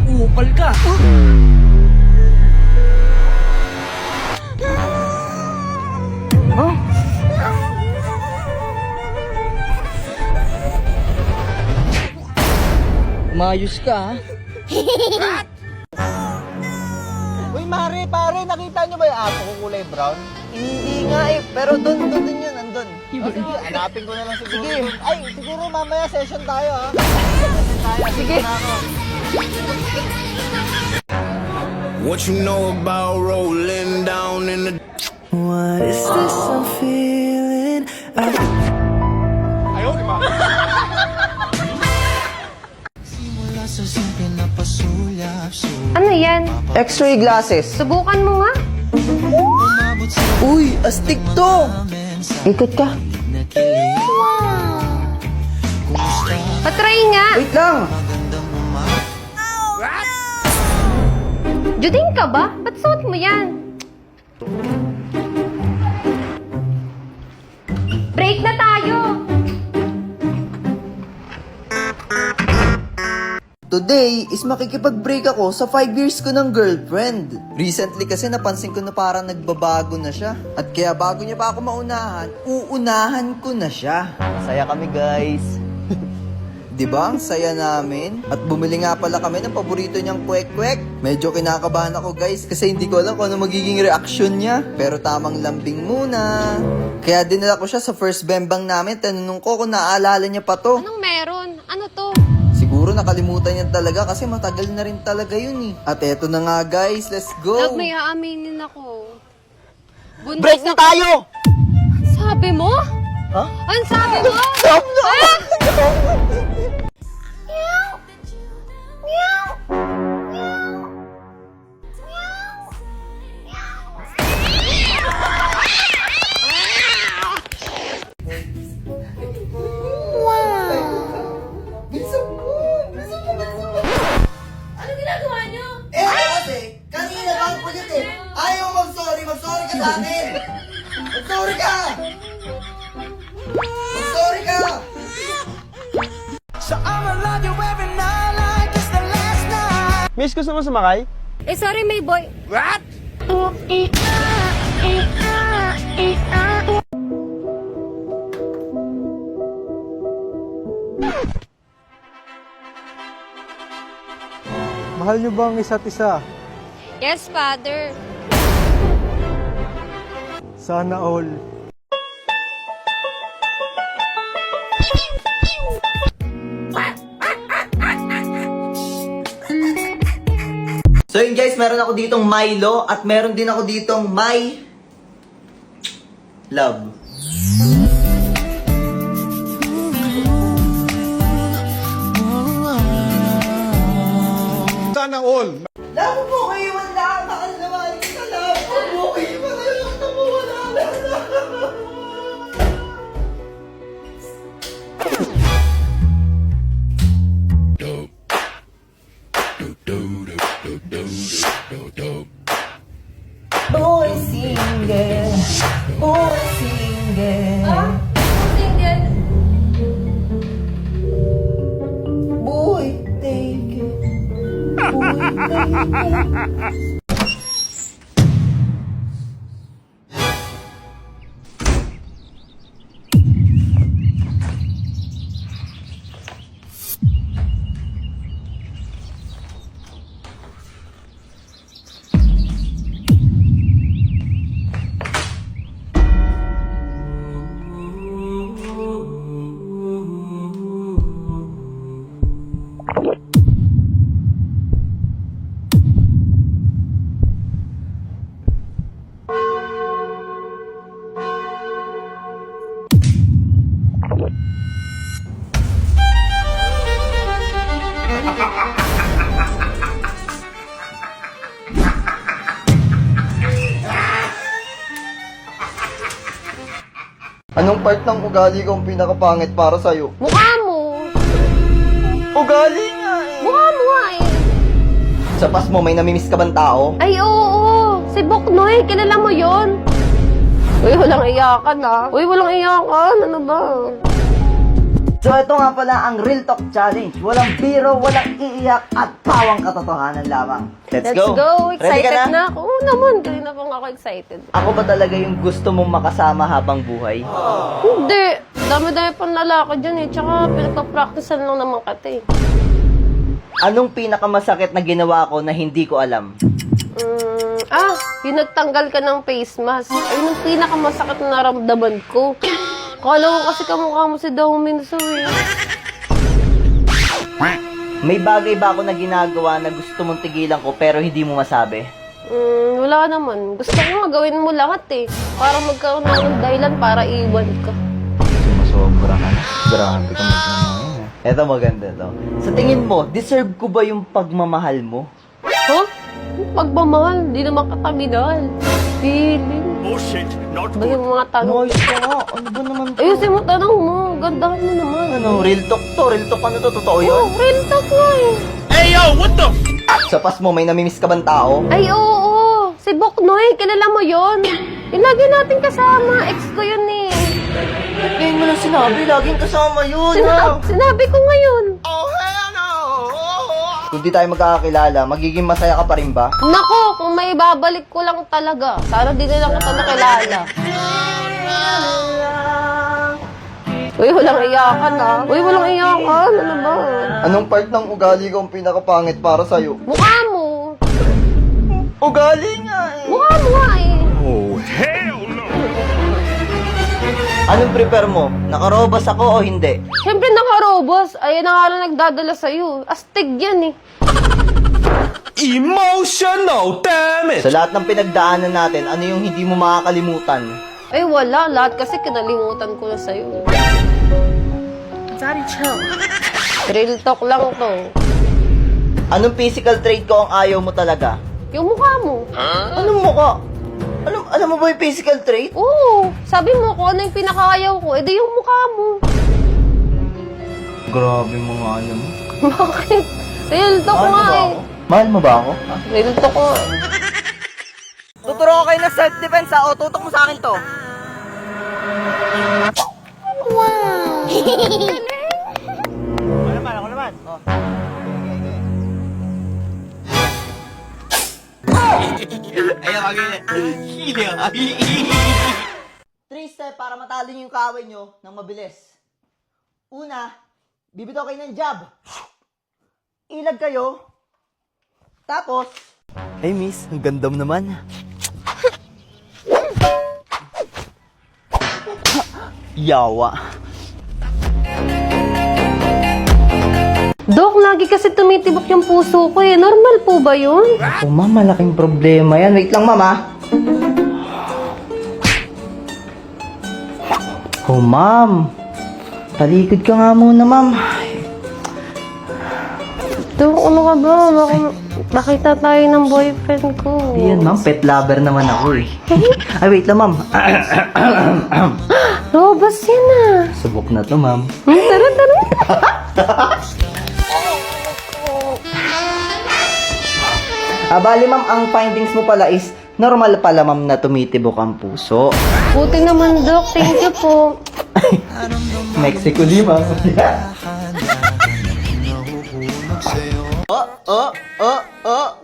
Kupal ka. Huh? Mayos ka, ha? Uy, pare, nakita nyo ba yung aso ko kulay brown? Hindi nga eh, pero doon yun, andun. Sige, hanapin ko na lang siguro. Sige. Ay, siguro mamaya session tayo, ha? Session tayo. Sige. What you know about rolling down in the... What is this I'm feeling? Ano yan? X-ray glasses. Subukan mo nga. Uy, astig to! Ikot ka. Patry nga. Wait lang! Juding ka ba? Ba't suot mo yan? Break na tayo! Today is makikipag-break ako sa 5 years ko ng girlfriend. Recently kasi napansin ko na parang nagbabago na siya. At kaya bago niya pa ako maunahan, uunahan ko na siya. Masaya kami guys. Diba? Ang saya namin. At bumili nga pala kami ng paborito niyang kwek-kwek. Medyo kinakabahan ako guys kasi hindi ko alam kung ano magiging reaksyon niya. Pero tamang lambing muna. Kaya dinala ko siya sa first bembang namin. Tanunong ko kung naaalala niya pa to. Anong meron? Ano to? Siguro nakalimutan niya talaga kasi matagal na rin talaga yun eh. At eto na nga guys, let's go! Love, may aaminin ako. Buntis Break na tayo! Sabi mo? Ha? Ang sabi mo? Stop na! Ano ginagawa niyo? Kasi, kanina ka ang pulit eh. Ayaw mag-sorry ka sa akin! Mag-sorry ka! Mag-sorry ka! Miss, gusto mo sumakay? Eh, sorry, may boy. What? Mahal niyo ba ang isa't isa? Yes, father. Sana all. So yun guys, meron ako ditong Milo at meron din ako ditong My Love. Sana all. Love mo ko iwan lang! Mahal na mahal kita, love! Huwag mo ko iwan na lang! Wala na! Boy single, boy single, Single. boy take it, boy take it. Anong part ng ugali ko ang pinakapangit para sa'yo? Mukha mo. Ugali nga eh! Mukha mo nga eh. Sa pas mo, may namimiss ka bang tao? Ay, oo. Si Boknoy, kilala mo yon? Uy, walang iyakan ah. Uy, walang iyakan. Ano ba? So ito nga pala ang Real Talk Challenge. Walang biro, walang iiyak at pawang katotohanan lamang. Let's go! Ready ka Excited na ako. Oo naman, kanina pa nga ako excited. Ako ba talaga yung gusto mong makasama habang buhay? Hindi. Dami-dami pang lalaki dyan eh. Tsaka pinagpa-practicean lang naman kate. Anong pinakamasakit na ginawa ko na hindi ko alam? Yung nagtanggal ka ng face mask. Ayun ang pinakamasakit na naramdaman ko. Kala ko kasi kamukha mo si Dao Minso eh. May bagay ba ako na ginagawa na gusto mong tigilan ko pero hindi mo masabi? Wala naman. Gusto ko nga gawin mo lahat eh. Para magkaroon ng dahilan para iwan ka. Sumasobra ka na. Grabe ka magmamahal. Eto maganda to. Sa tingin mo, deserve ko ba yung pagmamahal mo? Huh? Pagmamahal, di naman kataminal. Feeling. Bullshit, not Ba yung mga tanong? Noise ka nga. Ano ba naman to? Ayusin mo tanong mo. Gandahan mo naman. Ano, real talk to? Real talk ano to? Totoo yun? Oh, real talk nga eh. Hey yo, what the? Sa pas mo, may namimiss ka bang tao? Ay, oo. Si Boknoy, kilala mo yon? Yung lagi natin kasama. Ex ko yun eh. Ngayon mo lang sinabi, laging kasama yun. Sinabi ko ngayon. Oh hell no! Kung di tayo magkakakilala, magiging masaya ka pa rin ba? Nako, kung may babalik ko lang talaga. Sana di na lang kita nakilala. Uy, walang iyakan ah. Uy, walang iyakan. Ano ba? Anong part ng ugali ko ang pinakapangit para sa'yo? Mukha mo. Ugali nga eh. Mukha mo nga eh. Oh hell no! Anong prepare mo? Nakarobas ako o hindi? Siyempre nakarobos. Ayun na nga lang nagdadala sa'yo. Astig yan eh. Emotional damage! Sa lahat ng pinagdaanan natin, ano yung hindi mo makakalimutan? Ay wala. Lahat kasi kinalimutan ko na sa'yo. Sorry, chill. Real talk lang to. Anong physical trait ko ang ayaw mo talaga? Yung mukha mo. Anong mukha? Alam mo ba yung physical trait? Oo. Sabi mo kung ano yung pinakaayaw ko. Eh di yung mukha mo. Grabe mo nga naman. Bakit? Real talk nga eh. Mahal mo ba ako? Real talk ko. Tuturo ko kayo ng self-defense ha, o tutok mo sa akin to. Ako naman. Oh. Three step para matalo niyo yung kaaway nyo ng mabilis. Una, bibitaw kayo ng jab. Ilag kayo. Tapos, hey miss, ang ganda mo naman. Yawa. Dok, lagi kasi tumitibok yung puso ko eh. Normal po ba yun? Oh, ma'am, malaking problema yan. Wait lang, ma'am, ha? Oh, ma'am. Talikod ka nga muna, ma'am. Dok, ano ka ba? Nakita tayo ng boyfriend ko. Yan, ma'am. Pet lover naman ako, eh. Ay, wait lang, ma'am. Robas yan ah. Subok na to, ma'am. Tara, tara. Bali, ma'am, ang findings mo pala is normal pala, ma'am, na tumitibok ang puso. Buti naman, Dok. Thank you po. Mexico, di, ma'am.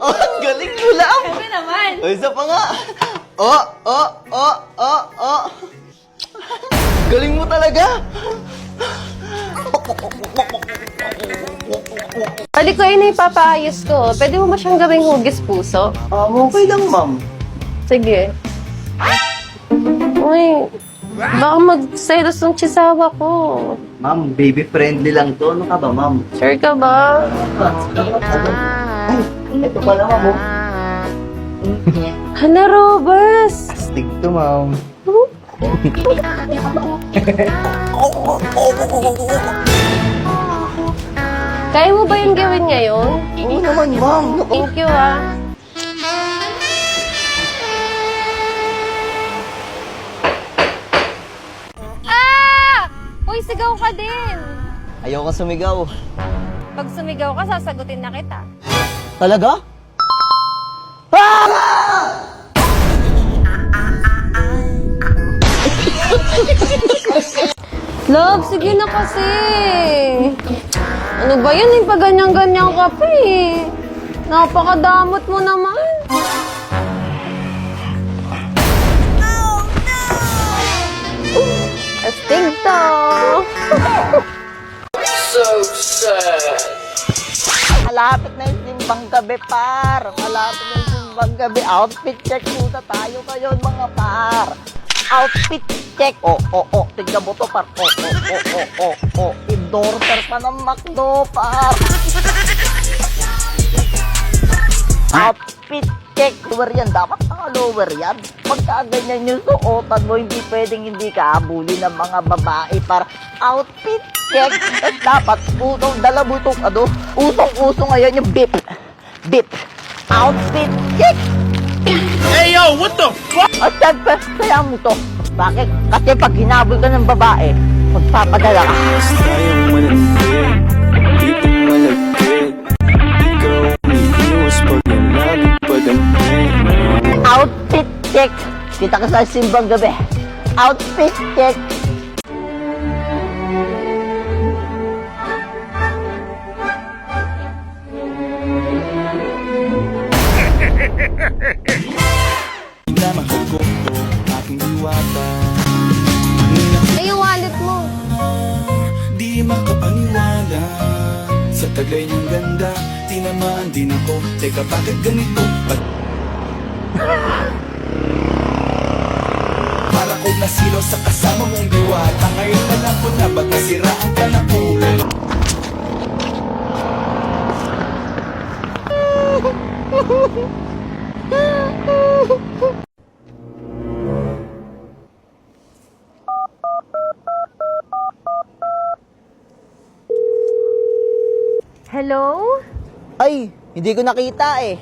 Ang galing mo lang. Sabi naman. O, isa pa nga. Galing mo talaga. Balik ko yun ipapaayos ko. Pwede mo ba siyang gawing hugis puso? Okay lang, ma'am. Sige. Uy, baka mag-selos ng chisawa ko. Ma'am, baby-friendly lang to. Ano ka ba, ma'am? Sure ka ba? Ay, ito pala, ma'am. Oh. Hala, Robas! Astig to, ma'am. Kaya mo ba yung gawin ngayon? Oo naman, ma'am. Thank you, ah. Uy, sigaw ka din. Ayoko sumigaw. Pag sumigaw ka, sasagutin na kita. Talaga? Love, sige na kasi. Ano ba yan? Yung pa ganyan-ganyan ka pa eh. Napakadamot mo naman. Astig to. Malapit na yung simbang gabi, par. Malapit na yung simbang gabi. Outfit check muna tayo ngayon, mga par. Outfit check. Tignan mo to, par. Endorser pa ng McDo, par. Outfit check. Lower yan. Dapat naka-lower yan. Pagka ganyan yung suotan mo, hindi pwedeng hindi ka habulin ng mga babae, par. Outfit check. At dapat, dala mo itong usong ngayon yung bip. Bip. Outfit check. Hey yo, what the fuck? At syempre, kaya mo to. Bakit? Kasi pag hinabol ka ng babae, magpapadala ka. Tayong malagkit, dito malagkit. Ikaw ang iniwas pag nalagpad ang pena. Outfit check. Kita ka sa simbang gabi. Outfit check. Na makakupo, aking diwata. Ay, yung wallet mo. Di makapaniwala sa taglay niyang ganda. Tinamaan din ako. Teka, bakit ganito? Para ko nasilo sa kasama mong diwata. Ngayon alam ko na ba't nasiraan ka na ulo. Hello? Ay, hindi ko nakita eh.